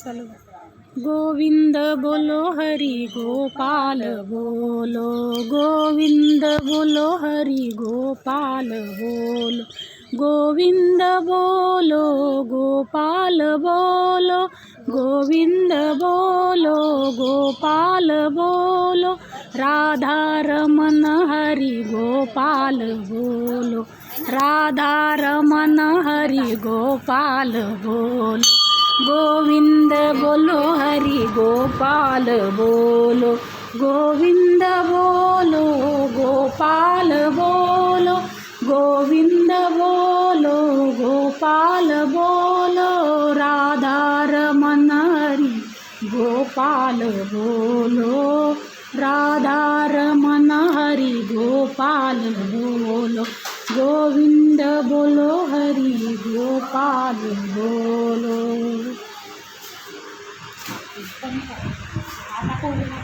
चलो। गोविंद बोलो हरि गोपाल बोलो, गोविंद बोलो हरि गोपाल बोलो, गोविंद बोलो गोपाल बोलो, गोविंद बोलो गोपाल बोलो, राधा रमन हरि गोपाल बोलो, राधा रमन हरि गोपाल बोलो, गोविंद बोलो हरि गोपाल बोलो, गोविंद बोलो गोपाल बोलो, गोविंद बोलो गोपाल बोलो, राधा रमन हरि गोपाल बोलो, राधा रमन हरि गोपाल बोलो, गोविंद बोलो हरि गोपाल बोलो।